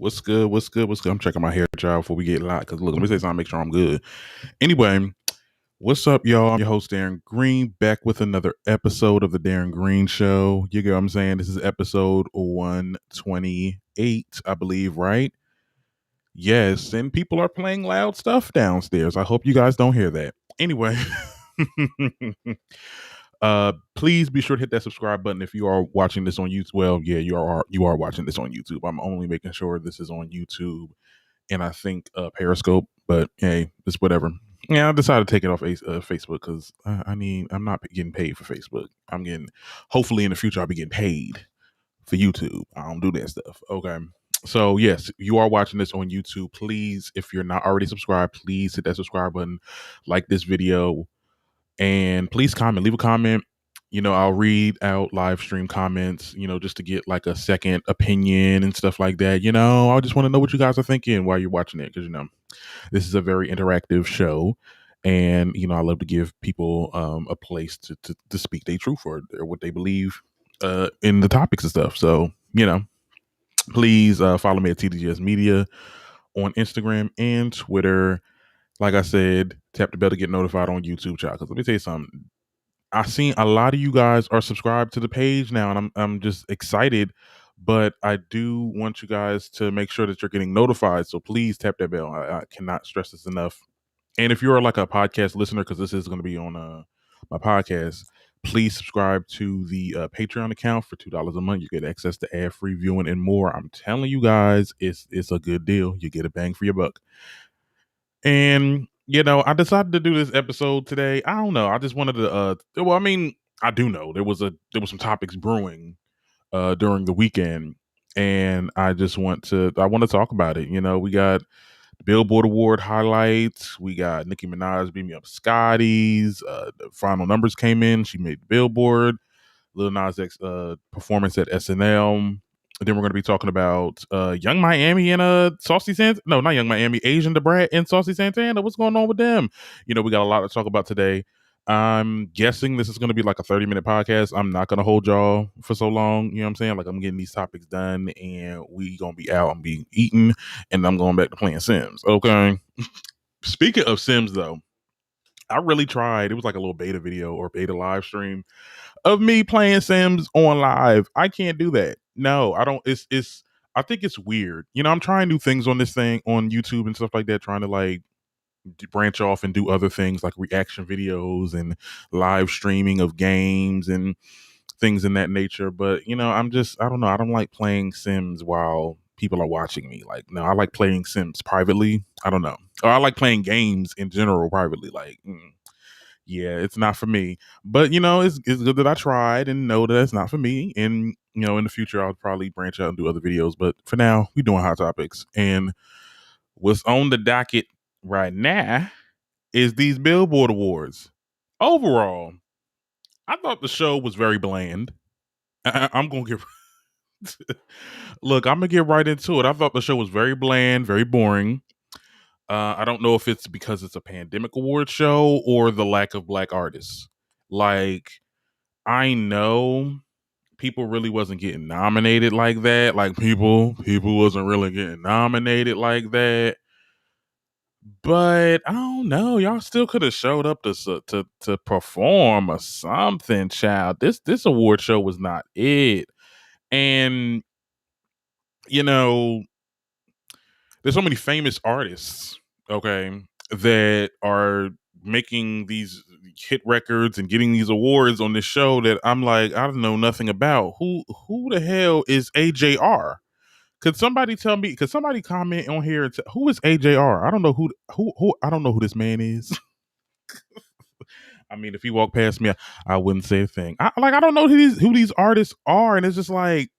What's good? What's good? What's good? I'm checking my hair, child, before we get live. Because look, let me say something, make sure I'm good. Anyway, what's up, y'all? I'm your host, Darren Green, back with another episode of the Darren Green Show. You get what I'm saying? This is episode 128, I believe, right? Yes, and people are playing loud stuff downstairs. I hope you guys don't hear that. Anyway, please be sure to hit that subscribe button if you are watching this on YouTube. Well, yeah, you are watching this on YouTube. I'm only making sure this is on YouTube and I think Periscope, but hey, it's whatever. Yeah, I decided to take it off Facebook because I'm not getting paid for Facebook. Hopefully in the future I'll be getting paid for YouTube. I don't do that stuff. Okay. So yes, you are watching this on YouTube. Please, if you're not already subscribed, please hit that subscribe button, like this video, and please comment, leave a comment. I'll read out live stream comments, just to get like a second opinion and stuff like that. I just want to know what you guys are thinking while you're watching it. Cause this is a very interactive show. And, I love to give people a place to speak their truth or what they believe in the topics and stuff. So, please follow me at TDGS Media on Instagram and Twitter. Like I said, tap the bell to get notified on YouTube, child. Because let me tell you something. I've seen a lot of you guys are subscribed to the page now, and I'm just excited. But I do want you guys to make sure that you're getting notified. So please tap that bell. I cannot stress this enough. And if you're like a podcast listener, because this is going to be on my podcast, please subscribe to the Patreon account for $2 a month. You get access to ad-free viewing and more. I'm telling you guys, it's a good deal. You get a bang for your buck. And I decided to do this episode today. I don't know. I just wanted to I do know there was some topics brewing during the weekend, and I want to talk about it. We got the Billboard Award highlights. We got Nicki Minaj beat me up Scotty's. The final numbers came in. She made the Billboard. Lil Nas X performance at SNL. And then we're going to be talking about Young Miami and Saucy Santana. No, not Young Miami. Asian the Brat and Saucy Santana. What's going on with them? We got a lot to talk about today. I'm guessing this is going to be like a 30-minute podcast. I'm not going to hold y'all for so long. You know what I'm saying? Like, I'm getting these topics done and we going to be out. I'm being eaten and I'm going back to playing Sims. Okay. Speaking of Sims, though, I really tried. It was like a little beta video or beta live stream of me playing Sims on live. I can't do that. No, I don't. I think it's weird. I'm trying new things on this thing on YouTube and stuff like that, trying to like branch off and do other things like reaction videos and live streaming of games and things in that nature. But I don't know. I don't like playing Sims while people are watching me. Like, no, I like playing Sims privately. I don't know. Or I like playing games in general privately. Like, yeah, it's not for me. But it's good that I tried and know that it's not for me. And in the future I'll probably branch out and do other videos. But for now, we're doing hot topics. And what's on the docket right now is these Billboard Awards. Overall, I thought the show was very bland. I'm gonna get look, I'm gonna get right into it. I thought the show was very bland, very boring. I don't know if it's because it's a pandemic award show or the lack of black artists. Like, I know people really wasn't getting nominated like that. Like, people wasn't really getting nominated like that. But I don't know. Y'all still could have showed up to perform or something, child. This award show was not it. And there's so many famous artists, okay, that are making these hit records and getting these awards on this show that I'm like, I don't know nothing about. Who the hell is AJR? Could somebody tell me? Could somebody comment on here? Who is AJR? I don't know who. I don't know who this man is. I mean, if he walked past me, I wouldn't say a thing. I don't know who these artists are, and it's just like,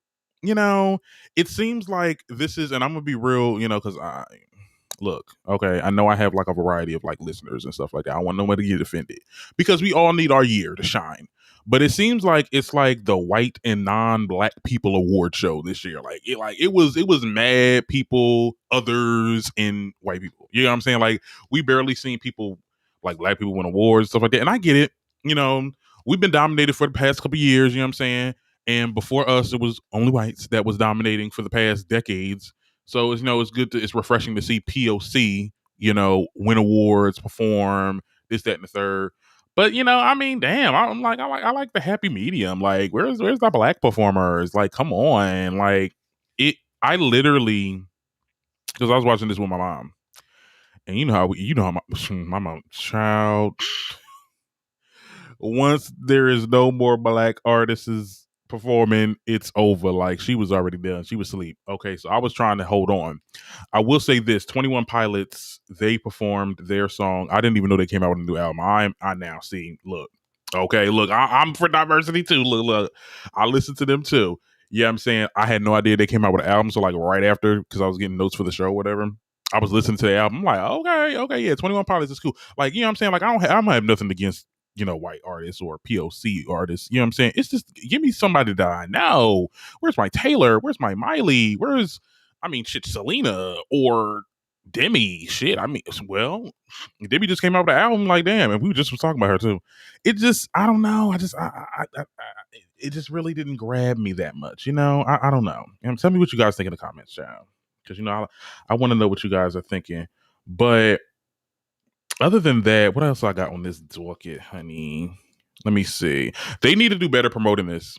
it seems like this is, and I'm gonna be real, because I look, okay, I know I have like a variety of like listeners and stuff like that. I want nobody to get offended because we all need our year to shine. But it seems like it's like the white and non-black people award show this year. It was mad people, others, and white people. You know what I'm saying? Like, we barely seen people like black people win awards, stuff like that. And I get it. We've been dominated for the past couple of years, you know what I'm saying? And before us, it was only whites that was dominating for the past decades. So it's it's good it's refreshing to see POC, win awards, perform, this, that, and the third. But I mean, damn, I like the happy medium. Like, where's the black performers? Like, come on. Like, I literally, because I was watching this with my mom. And you know how my mom, child, once there is no more black artists performing, it's over. Like, she was already done. She was asleep. Okay, so I was trying to hold on. I will say this: 21 Pilots, they performed their song. I didn't even know they came out with a new album. I now see. Look, okay, look, I'm for diversity too. Look, I listened to them too. Yeah, I'm saying I had no idea they came out with an album. So like right after, because I was getting notes for the show or whatever, I was listening to the album. I'm like, okay, yeah, 21 Pilots is cool. Like, I'm saying, like, I don't have nothing against white artists or POC artists. You know what I'm saying? It's just give me somebody that I know. Where's my Taylor? Where's my Miley? Shit, Selena or Demi. Shit, well, Demi just came out with an album. Like, damn, and we just was talking about her too. It just, I don't know. It just really didn't grab me that much. I don't know. Tell me what you guys think in the comments, child. Because I want to know what you guys are thinking. But other than that, what else I got on this docket, honey? Let me see. They need to do better promoting this.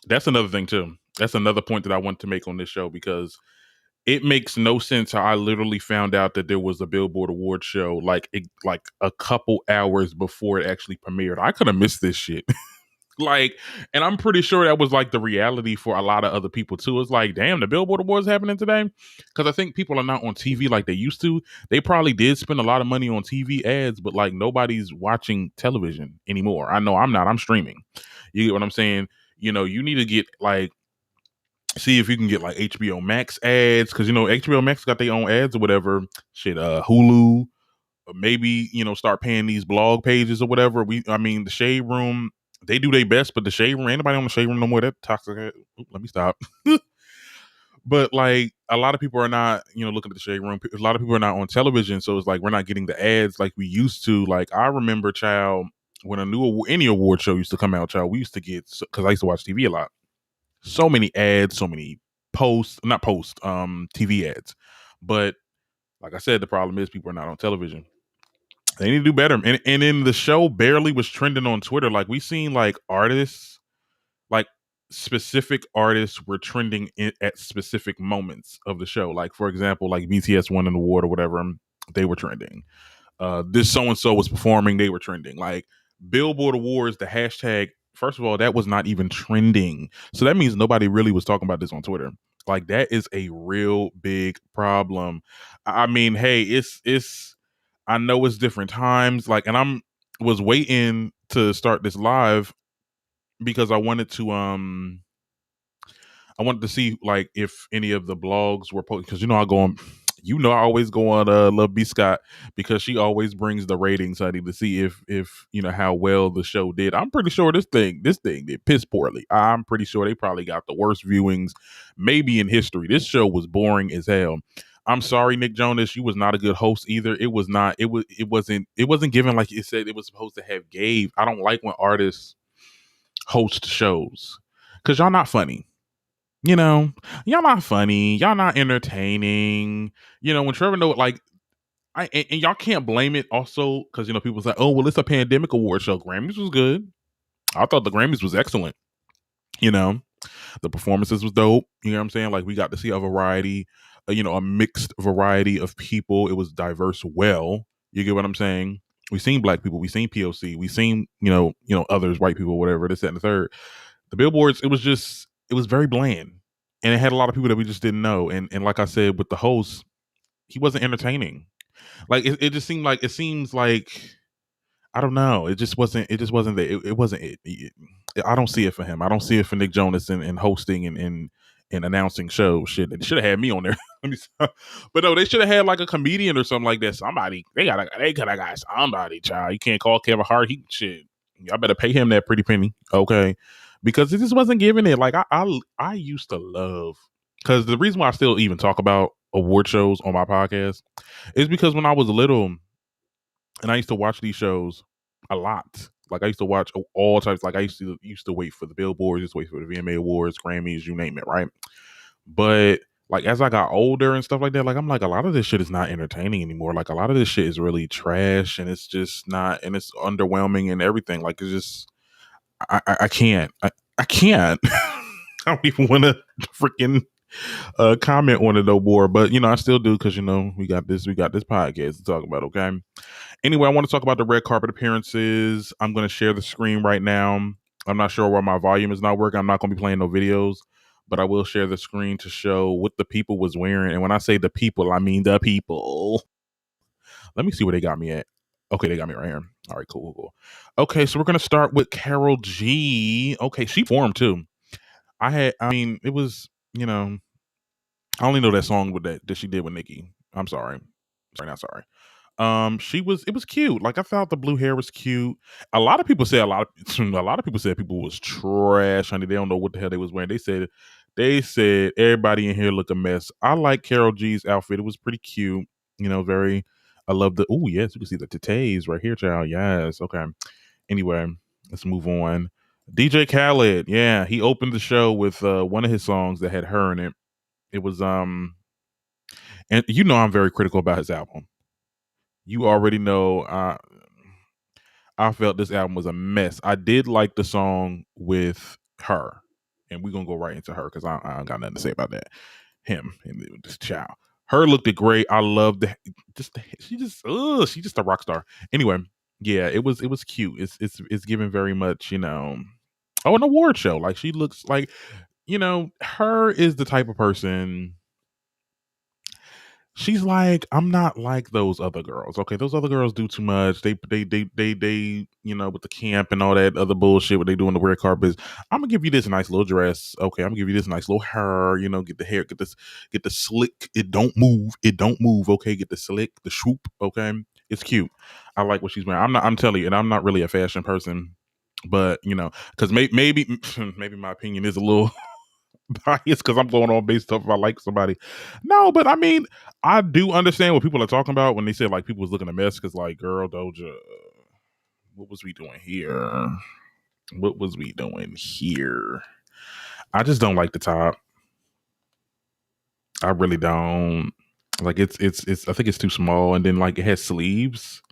That's another thing too. That's another point that I want to make on this show, because it makes no sense how I literally found out that there was a Billboard award show like a couple hours before it actually premiered. I could have missed this shit. Like, and I'm pretty sure that was like the reality for a lot of other people too. It's like, damn, the Billboard Awards happening today, because I think people are not on TV like they used to. They probably did spend a lot of money on TV ads, but like nobody's watching television anymore. I know I'm not. I'm streaming. You get what I'm saying? You need to get like, see if you can get like HBO Max ads, because HBO Max got their own ads or whatever. Shit, Hulu. Or maybe start paying these blog pages or whatever. The Shade Room, they do their best, but the Shade Room, ain't nobody on the Shade Room no more. That toxic. Let me stop. But like a lot of people are not, looking at the Shade Room. A lot of people are not on television, so it's like we're not getting the ads like we used to. Like I remember, child, when any award show used to come out, child, we used to get, because I used to watch TV a lot. So many ads, so many TV ads. But like I said, the problem is people are not on television. They need to do better. And then the show barely was trending on Twitter. Like we seen like artists, like specific artists were trending at specific moments of the show. Like for example, like BTS won an award or whatever, they were trending. This so and so was performing, they were trending. Like Billboard Awards, the hashtag, first of all, that was not even trending. So that means nobody really was talking about this on Twitter. Like that is a real big problem. I mean, hey, it's I know it's different times. Like, and was waiting to start this live because I wanted to see like if any of the blogs were posted, because I go on, I always go on Love B Scott, because she always brings the ratings, honey, to see if how well the show did. I'm pretty sure this thing did piss poorly. I'm pretty sure they probably got the worst viewings maybe in history. This show was boring as hell. I'm sorry, Nick Jonas, you was not a good host either. It wasn't given like it said it was supposed to have gave. I don't like when artists host shows, because y'all not funny. Y'all not funny. Y'all not entertaining. When Trevor Noah, like, and y'all can't blame it also, because people say, oh well, it's a pandemic award show. Grammys was good. I thought the Grammys was excellent. The performances was dope. You know what I'm saying? Like we got to see a variety, a mixed variety of people. It was diverse. Well, you get what I'm saying? We seen black people. We seen POC. We seen others, white people, whatever. This, that, and the third. The billboards, it was very bland, and it had a lot of people that we just didn't know. And like I said, with the host, he wasn't entertaining. Like it just seems like I don't know. It just wasn't. It wasn't it. I don't see it for him. I don't see it for Nick Jonas and hosting and announcing shows. Shit, they should have had me on there. Let me stop. But no, they should have had like a comedian or something like that. Somebody they could have got somebody. Child, you can't call Kevin Hart. He shit. Y'all better pay him that pretty penny, okay? Because it just wasn't giving it. Like I used to love, because the reason why I still even talk about award shows on my podcast is because when I was little and I used to watch these shows a lot. Like I used to watch all types. Like I used to wait for the Billboards, just wait for the VMA Awards, Grammys, you name it, right? But like as I got older and stuff like that, like I'm like a lot of this shit is not entertaining anymore. Like a lot of this shit is really trash and it's just not and it's underwhelming and everything. Like it's just I can't. I can't. I don't even want to freaking comment on it no more, but I still do because we got this podcast to talk about. Okay. Anyway, I want to talk about the red carpet appearances. I'm going to share the screen right now. I'm not sure why my volume is not working. I'm not going to be playing no videos, but I will share the screen to show what the people was wearing. And when I say the people, I mean the people. Let me see where they got me at. Okay, they got me right here. All right, cool. Okay, so we're gonna start with Carol G. Okay, she formed too. It was, I only know that song with that she did with Nicki. I'm sorry. Not sorry. It was cute. Like I thought the blue hair was cute. A lot of people say a lot of people said people was trash, honey. They don't know what the hell they was wearing. They said everybody in here look a mess. I like Carol G's outfit. It was pretty cute. Very I love the yes, you can see the titties right here, child. Yes. Okay. Anyway, let's move on. DJ Khaled, yeah, he opened the show with one of his songs that had her in it. It was and I'm very critical about his album. You already know I felt this album was a mess. I did like the song with her, and we're gonna go right into her because I don't got nothing to say about that. Him and this child. Her looked great. I loved she's just a rock star. Anyway, yeah, it was cute. It's given very much, an award show. Like she looks like, her is the type of person. She's like, I'm not like those other girls. Okay, those other girls do too much. They with the camp and all that other bullshit what they do on the red carpets. I'm gonna give you this nice little dress. Okay, I'm gonna give you this nice little hair. Get the hair, get the slick. It don't move. It don't move. Okay, get the slick, the swoop. Okay, it's cute. I like what she's wearing. I'm telling you, and I'm not really a fashion person, but because maybe maybe my opinion is a little biased because I'm going on based off if I like somebody. No, but I mean, I do understand what people are talking about when they say like people was looking a mess because like, girl, Doja, what was we doing here? What was we doing here? I just don't like the top. I really don't. Like it's I think it's too small, and then like it has sleeves.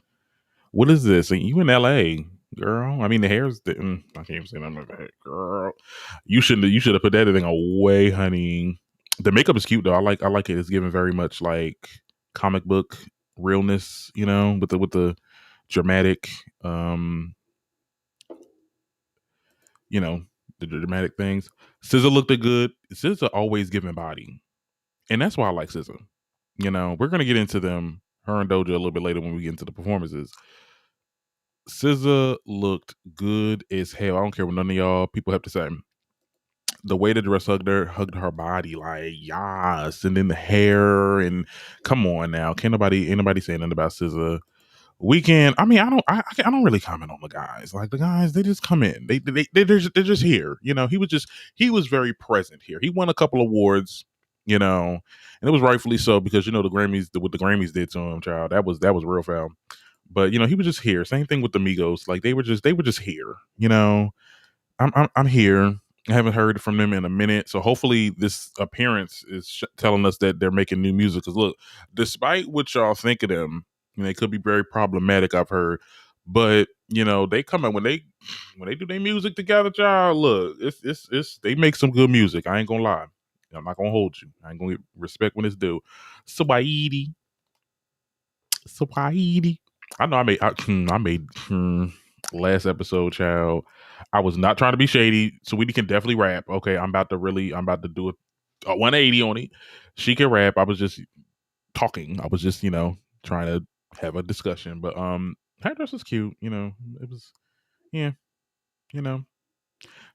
What is this? Are you in LA, girl? I mean, the hair's. I can't even say nothing like that, girl. You should have put that thing away, honey. The makeup is cute though. I like it. It's given very much like comic book realness, with the dramatic, you know, the dramatic things. SZA looked good. SZA always giving body, and that's why I like SZA. We're gonna get into them, her and Doja, a little bit later when we get into the performances. SZA looked good as hell. I don't care what none of y'all people have to say. The way the dress hugged her body, like yes, and then the hair, and come on now, ain't nobody saying nothing about SZA. Weekend. I mean, I don't really comment on the guys. Like the guys, they just come in. They're just here. He was very present here. He won a couple awards, and it was rightfully so because the Grammys, what the Grammys did to him, child. That was real foul. But he was just here. Same thing with the Migos. Like they were just here. I'm here. I haven't heard from them in a minute. So hopefully this appearance is telling us that they're making new music. Because look, despite what y'all think of them, they could be very problematic. I've heard, but they come out when they do their music together, y'all. Look, it's they make some good music. I ain't gonna lie. I'm not gonna hold you. I ain't gonna get respect when it's due. Swahili. I know I made last episode, child. I was not trying to be shady. Sweetie can definitely rap. Okay, I'm about to do a 180 on it. She can rap. I was just talking. I was just, trying to have a discussion. But her dress was cute. It was, yeah. You know,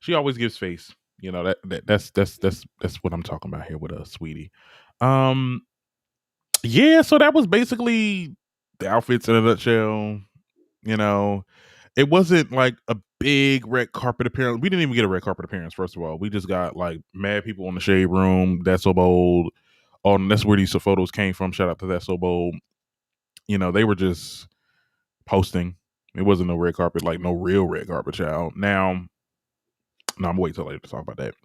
she always gives face. That's what I'm talking about here with Sweetie. Um, yeah. So that was basically the outfits in a nutshell. You know, it wasn't like a big red carpet appearance. We didn't even get a red carpet appearance. First of all, we just got like mad people in the shade room. That's so bold. Oh, and that's where these photos came from. Shout out to That So Bold. They were just posting. It wasn't no red carpet, like no real red carpet, child. Now, no, I'm waiting till later to talk about that.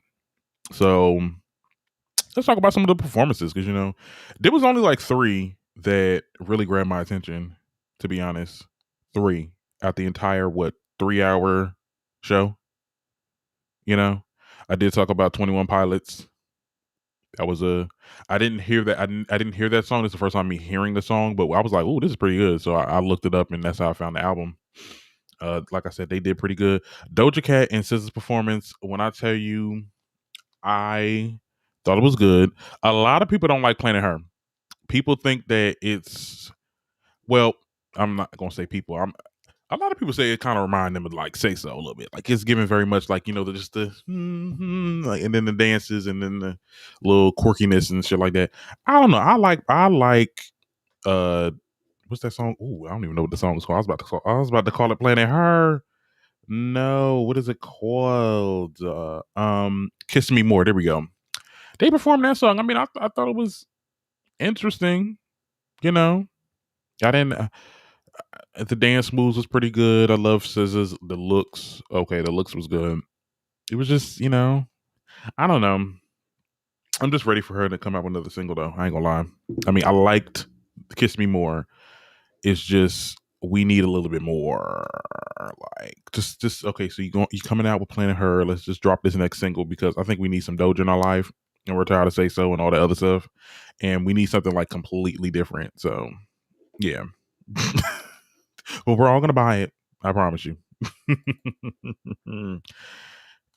So, let's talk about some of the performances because there was only like three that really grabbed my attention. To be honest, three out the entire 3 hour show. You know, I did talk about 21 Pilots. That was I didn't hear that. I didn't hear that song. This is the first time me hearing the song, but I was like, "Oh, this is pretty good." So I looked it up, and that's how I found the album. Like I said, they did pretty good. Doja Cat and SZA's performance. When I tell you, I thought it was good. A lot of people don't like Planet Her. People think that it's well. I'm not gonna say people. A lot of people say it kind of remind them of like Say So a little bit. Like it's given very much like just the like, and then the dances and then the little quirkiness and shit like that. I don't know. I like what's that song? Ooh, I don't even know what the song is called. I was about to call it Planet Her. No, what is it called? Kiss Me More. There we go. They performed that song. I mean, I thought it was interesting. You know, I didn't. The dance moves was pretty good. I love SZA's the looks. Okay, the looks was good. It was just, I don't know. I'm just ready for her to come out with another single though. I ain't gonna lie. I mean, I liked Kiss Me More. It's just we need a little bit more. Like just okay. So you coming out with Planet Her? Let's just drop this next single because I think we need some Doja in our life, and we're tired of Say So and all that other stuff, and we need something like completely different. So yeah. Well, we're all gonna buy it. I promise you.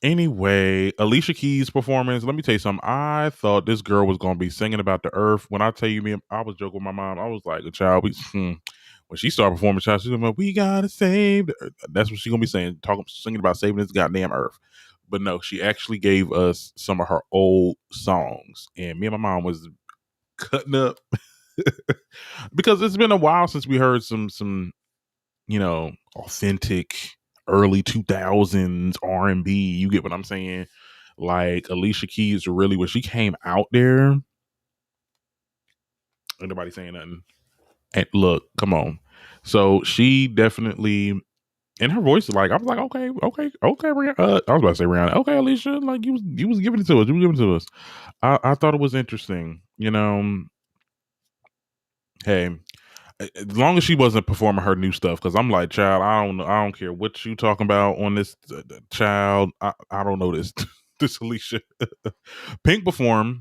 Anyway, Alicia Keys' performance. Let me tell you something. I thought this girl was gonna be singing about the earth. When I tell you, I was joking with my mom. I was like, "A child." When she started performing, child, she's like, "We gotta save the earth." That's what she's gonna be saying, singing about saving this goddamn earth. But no, she actually gave us some of her old songs, and me and my mom was cutting up because it's been a while since we heard some authentic early 2000s R&B. You get what I'm saying? Like Alicia Keys really when she came out there, ain't nobody saying nothing. And look, come on. So she definitely and her voice is like I was like, okay, Rihanna. I was about to say Rihanna. Okay, Alicia, like you was giving it to us. You was giving it to us. I thought it was interesting. Hey, as long as she wasn't performing her new stuff, because I'm like, child, I don't care what you talking about on this child. I don't know this this Alicia. Pink performed.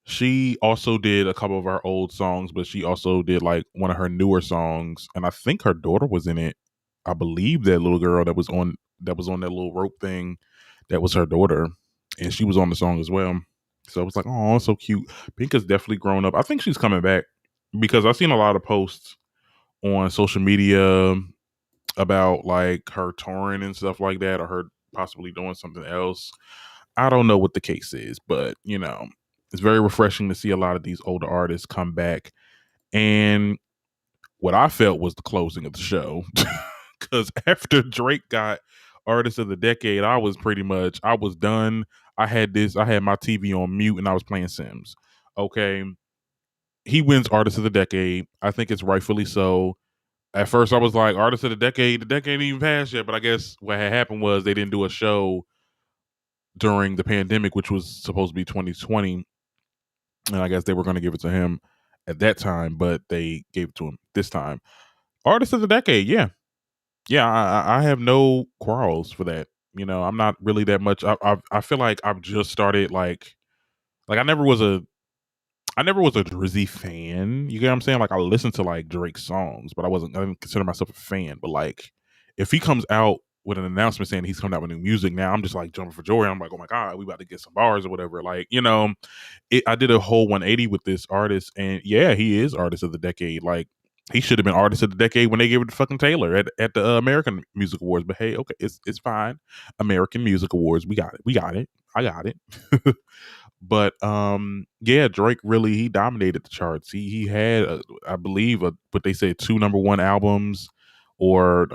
She also did a couple of our old songs, but she also did like one of her newer songs, and I think her daughter was in it. I believe that little girl that was on that little rope thing, that was her daughter, and she was on the song as well. So it was like, oh, so cute. Pink has definitely grown up. I think she's coming back because I've seen a lot of posts on social media about like her touring and stuff like that, or her possibly doing something else. I don't know what the case is, but it's very refreshing to see a lot of these older artists come back. And what I felt was the closing of the show. Because after Drake got Artist of the Decade, I was done. I had my TV on mute and I was playing Sims. Okay. He wins Artist of the Decade. I think it's rightfully so. At first, I was like, Artist of the Decade ain't even passed yet. But I guess what had happened was they didn't do a show during the pandemic, which was supposed to be 2020. And I guess they were going to give it to him at that time, but they gave it to him this time. Artist of the Decade, yeah. Yeah, I have no quarrels for that. I'm not really that much. I feel like I've just started like I never was a Drizzy fan. You get what I'm saying? Like I listened to like Drake's songs, but I didn't consider myself a fan. But like if he comes out with an announcement saying he's coming out with new music now, I'm just like jumping for joy. I'm like, oh my God, we about to get some bars or whatever. Like, I did a whole 180 with this artist, and yeah, he is Artist of the Decade. Like he should have been Artist of the Decade when they gave it to fucking Taylor at the American Music Awards. But hey, okay, it's fine. American Music Awards, we got it. I got it. But yeah, Drake really he dominated the charts. He had I believe what they say 2 number 1 albums, or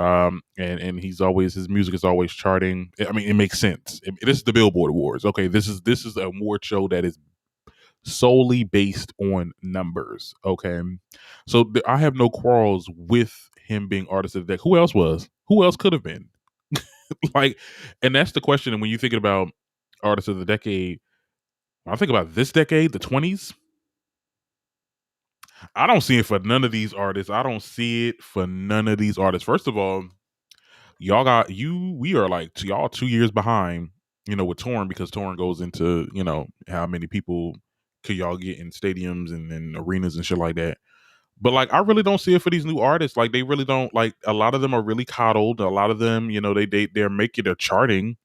and his music is always charting. I mean, it makes sense. This is the Billboard Awards. Okay, this is an award show that is solely based on numbers. Okay, so I have no quarrels with him being Artist of the Decade. Who else was? Who else could have been? Like, and that's the question. And when you're thinking about Artist of the Decade, When I think about this decade, the 20s, I don't see it for none of these artists. I don't see it for none of these artists. First of all, y'all got you. We are like y'all 2 years behind. With touring because touring goes into how many people could y'all get in stadiums and arenas and shit like that. But like, I really don't see it for these new artists. Like, they really don't like. A lot of them are really coddled. A lot of them, they're making they're charting,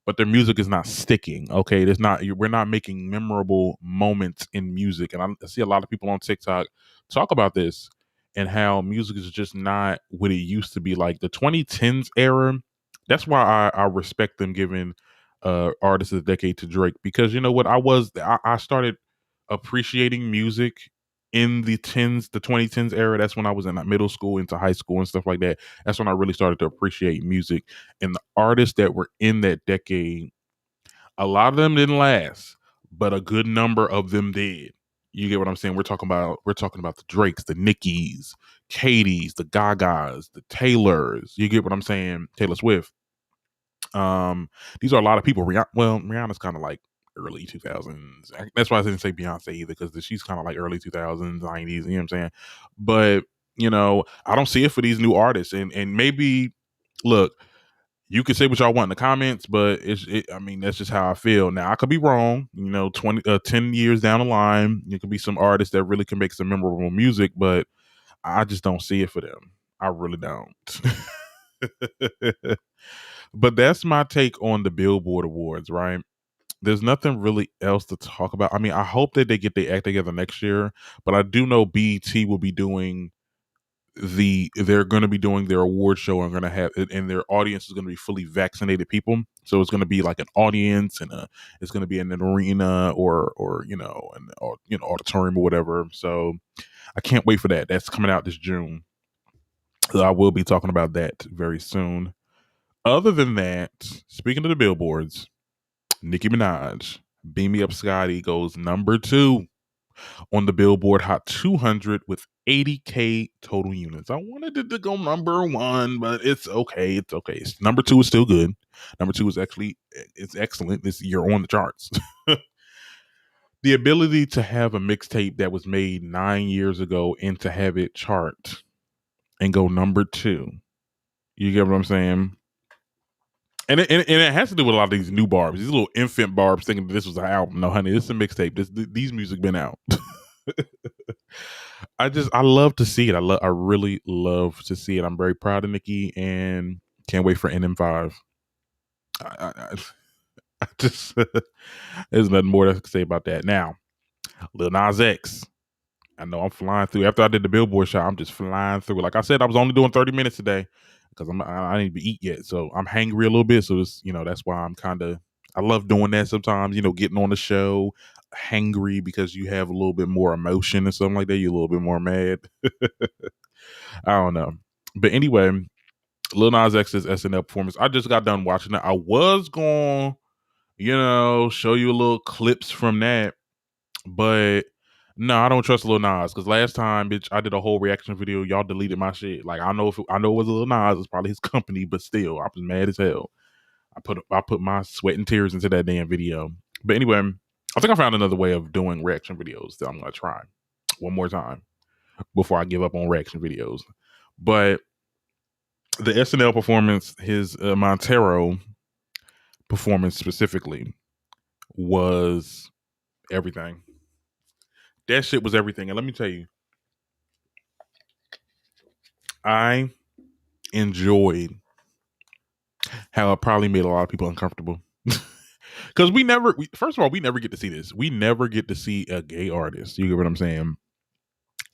but their music is not sticking. Okay, there's not. We're not making memorable moments in music, and I see a lot of people on TikTok talk about this and how music is just not what it used to be. Like the 2010s era. That's why I respect them giving artists of the decade to Drake, because you know what, I started appreciating music in the 2010s era. That's when I was in like middle school into high school and stuff like that. That's when I really started to appreciate music, and the artists that were in that decade, a lot of them didn't last, but a good number of them did. You get what I'm saying? We're talking about the Drakes, the Nickies, Katie's, the Gagas, the Taylors. You get what I'm saying? Taylor Swift. These are a lot of people. Rihanna's kind of like early 2000s. That's why I didn't say Beyonce either, because she's kind of like early 2000s, 90s. You know what I'm saying? But I don't see it for these new artists. And maybe, look, you can say what y'all want in the comments, but I mean, that's just how I feel. Now, I could be wrong. 10 years down the line, there could be some artists that really can make some memorable music, but I just don't see it for them. I really don't. But that's my take on the Billboard Awards, right? There's nothing really else to talk about. I mean, I hope that they get their act together next year, but I do know BET will be doing they're going to be doing their award show and going to have, and their audience is going to be fully vaccinated people. So it's going to be like an audience, and it's going to be in an arena or an auditorium or whatever. So I can't wait for that. That's coming out this June. So I will be talking about that very soon. Other than that, speaking of the billboards, Nicki Minaj, Beam Me Up Scotty goes number 2 on the Billboard Hot 200 with 80K total units. I wanted it to go number 1, but it's okay. It's okay. Number 2 is still good. Number 2 is it's excellent. You're on the charts. The ability to have a mixtape that was made 9 years ago and to have it chart and go number 2. You get what I'm saying? And it has to do with a lot of these new barbs, these little infant barbs thinking that this was an album. No, honey, this is a mixtape. These music been out. I love to see it. I really love to see it. I'm very proud of Nicki and can't wait for NM5. I just there's nothing more to say about that. Now, Lil Nas X. I know I'm flying through. After I did the Billboard shot, I'm just flying through. Like I said, I was only doing 30 minutes today because I didn't even eat yet, so I'm hangry a little bit. So it's that's why I love doing that sometimes. Getting on the show hangry because you have a little bit more emotion and something like that. You're a little bit more mad. I don't know, but anyway, Lil Nas X's SNL performance. I just got done watching it. I was going, show you a little clips from that, but no, I don't trust Lil Nas because last time, bitch, I did a whole reaction video. Y'all deleted my shit. Like I know it was Lil Nas, it's probably his company, but still, I was mad as hell. I put my sweat and tears into that damn video. But anyway, I think I found another way of doing reaction videos that I'm gonna try one more time before I give up on reaction videos. But the SNL performance, his Montero performance specifically, was everything. That shit was everything. And let me tell you, I enjoyed how it probably made a lot of people uncomfortable. Because first of all, we never get to see this. We never get to see a gay artist. You get what I'm saying?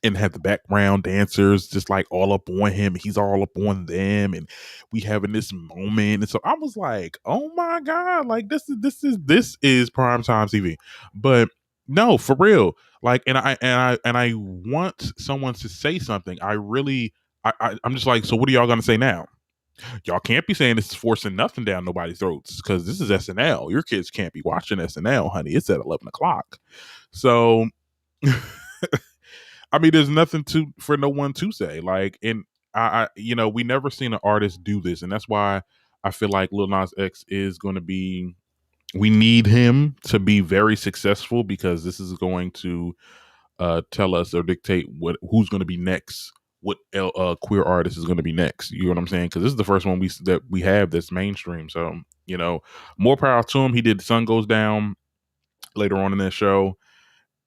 And have the background dancers just like all up on him. He's all up on them, and we having this moment. And so I was like, "Oh my god! Like this is prime time TV." But no, for real. Like, and I want someone to say something. I'm just like, so what are y'all gonna say now? Y'all can't be saying this is forcing nothing down nobody's throats because this is SNL. Your kids can't be watching SNL, honey. It's at 11 o'clock. So. I mean, there's nothing for no one to say. Like, and we never seen an artist do this, and that's why I feel like Lil Nas X is going to be We need him to be very successful because this is going to tell us or dictate who's going to be next. What queer artist is going to be next? You know what I'm saying? Because this is the first one that we have that's mainstream. So more power to him. He did "Sun Goes Down" later on in that show.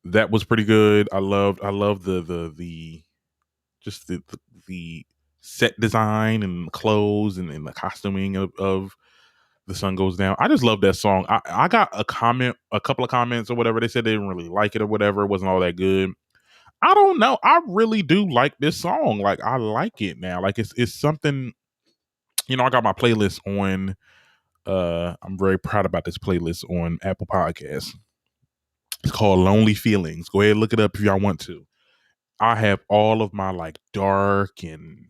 That was pretty good. I love the just the set design and the clothes and the costuming of "The Sun Goes Down." I just love that song. I got a couple of comments or whatever. They said they didn't really like it or whatever. It wasn't all that good. I don't know. I really do like this song. Like I like it now. Like it's something. I got my playlist on. I'm very proud about this playlist on Apple Podcasts. It's called "Lonely Feelings." Go ahead and look it up if y'all want to. I have all of my like dark and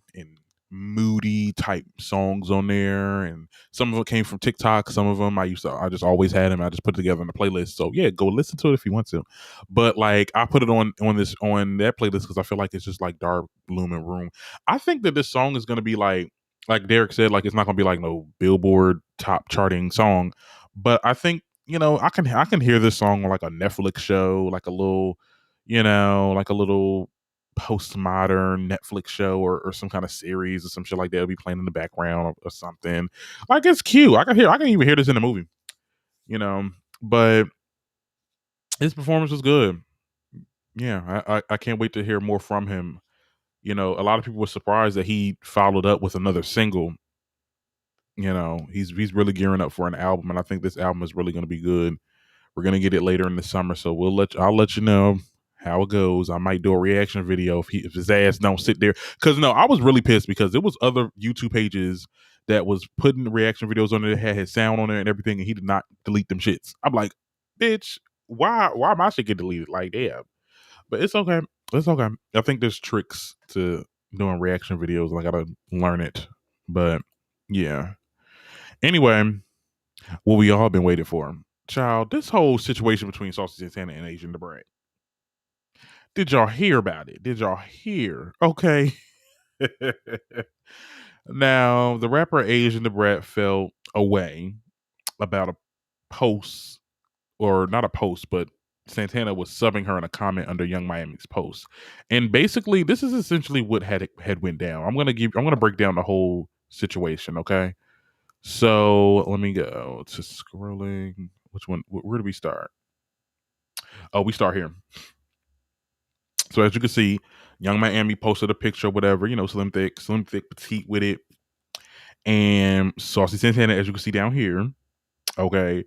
moody type songs on there, and some of it came from TikTok. Some of them I just always had them. I just put it together in a playlist. So yeah, go listen to it if you want to. But like I put it on that playlist because I feel like it's just like dark gloom and room. I think that this song is gonna be like Derek said, like it's not gonna be like no Billboard top charting song, but I think I can hear this song on like a Netflix show, like a little like a little postmodern Netflix show or some kind of series or some shit like that will be playing in the background or something. Like it's cute. I can even hear this in the movie, you know. But his performance was good. Yeah, I can't wait to hear more from him. A lot of people were surprised that he followed up with another single. He's really gearing up for an album, and I think this album is really going to be good. We're gonna get it later in the summer, so I'll let you know how it goes. I might do a reaction video if his ass don't sit there. Because no, I was really pissed because there was other YouTube pages that was putting reaction videos on there that had his sound on there and everything, and he did not delete them shits. I'm like, bitch, why my shit get deleted? Like, damn. But it's okay. It's okay. I think there's tricks to doing reaction videos, and I gotta learn it. But yeah. Anyway, what we all been waiting for. Child, this whole situation between Saucy Santana and Asian the Brat. Did y'all hear about it? Did y'all hear? Okay. Now, the rapper Asian the Brat felt away about a post, or not a post, but Santana was subbing her in a comment under Young Miami's post. And basically, this is essentially what had went down. I'm gonna break down the whole situation, okay? So let me go to scrolling. Which one? Where do we start? Oh, we start here. So as you can see, Young Miami posted a picture, whatever, slim, thick, petite with it. And Saucy Santana, as you can see down here, okay,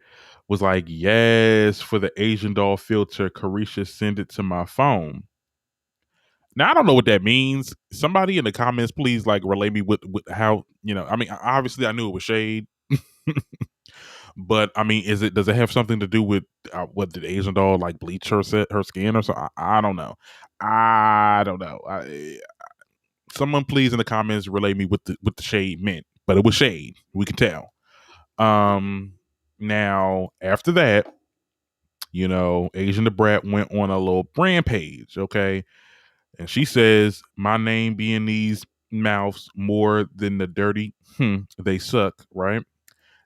was like, yes, for the Asian doll filter, Carisha, send it to my phone. Now I don't know what that means. Somebody in the comments, please like relay me with how, I mean, obviously I knew it was shade. But I mean, does it have something to do with what did Asian doll like bleach her skin or something? I don't know. I don't know. Someone please in the comments relay me what the shade meant, but it was shade. We can tell. Now after that, Asian the Brat went on a little brand page, okay, and she says, "My name be in these mouths more than the dirty. They suck, right?"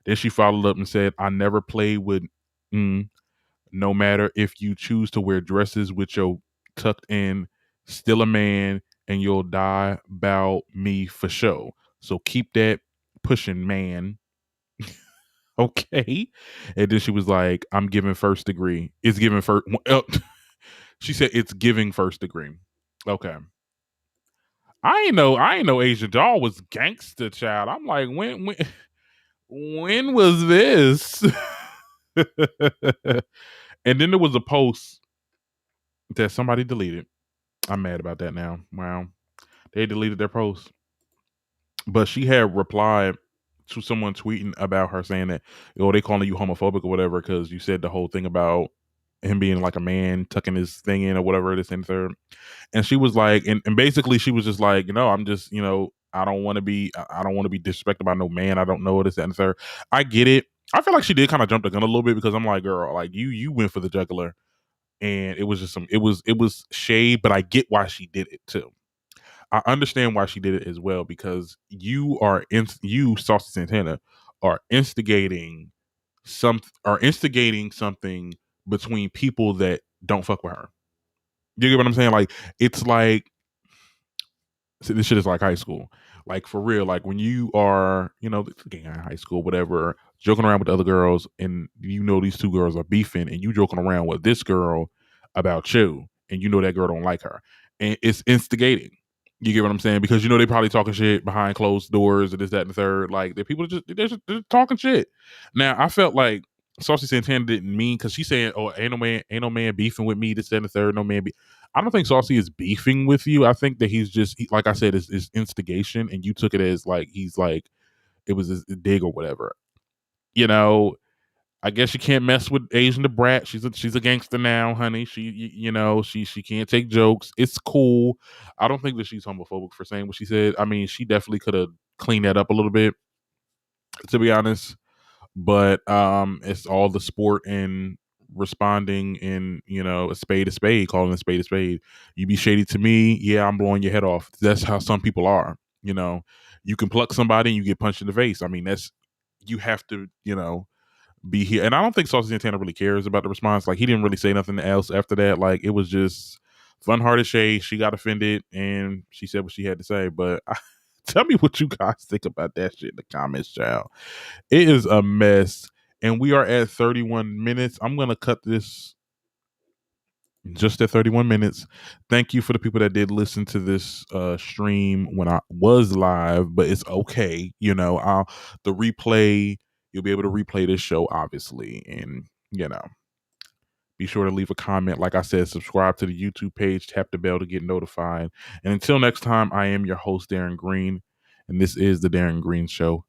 Then she followed up and said, "I never played with, no matter if you choose to wear dresses with your tucked in, still a man, and you'll die about me for sure. So keep that pushing, man." Okay. And then she was like, "I'm giving first degree. It's giving first." She said, "It's giving first degree." Okay. I ain't know Asia Doll was gangster child. I'm like, when was this? And then there was a post that somebody deleted. I'm mad about that now. Wow. They deleted their post. But she had replied to someone tweeting about her saying that, they calling you homophobic or whatever because you said the whole thing about him being like a man tucking his thing in or whatever, this and third. And she was like, and basically she was just like, I'm just, I don't want to be disrespected by no man. I don't know this, that, and third. I get it. I feel like she did kind of jump the gun a little bit because I'm like, girl, like you went for the jugular, and it was just it was shade, but I get why she did it too. I understand why she did it as well because you Saucy Santana, are instigating instigating something between people that don't fuck with her. You get what I'm saying? Like, it's like, see, this shit is like high school. Like, for real, like when you are, again, in high school, whatever, joking around with other girls, and these two girls are beefing, and you joking around with this girl about you, and that girl don't like her, and it's instigating. You get what I'm saying? Because they probably talking shit behind closed doors and this, that, and the third. Like, the people they're talking shit. Now, I felt like Saucy Santana didn't mean, because she's saying, "Oh, ain't no man beefing with me, this, that, and the third. No man I don't think Saucy is beefing with you. I think that he's just, like I said, is instigation, and you took it as like he's like it was a dig or whatever. I guess you can't mess with Asian the Brat. She's a gangster now, honey. She can't take jokes. It's cool. I don't think that she's homophobic for saying what she said. I mean, she definitely could have cleaned that up a little bit, to be honest. But it's all the sport and responding, and a spade, calling a spade. You be shady to me, yeah, I'm blowing your head off. That's how some people are. You can pluck somebody and you get punched in the face. I mean, that's, you have to be here. And I don't think Saucy Santana really cares about the response. Like, he didn't really say nothing else after that. Like, it was just fun-hearted shade. She got offended and she said what she had to say. But tell me what you guys think about that shit in the comments, child. It is a mess. And we are at 31 minutes. I'm going to cut this just at 31 minutes. Thank you for the people that did listen to this stream when I was live, but it's okay. The replay, you'll be able to replay this show, obviously. And, be sure to leave a comment. Like I said, subscribe to the YouTube page, tap the bell to get notified. And until next time, I am your host, Darren Green, and this is The Darren Green Show.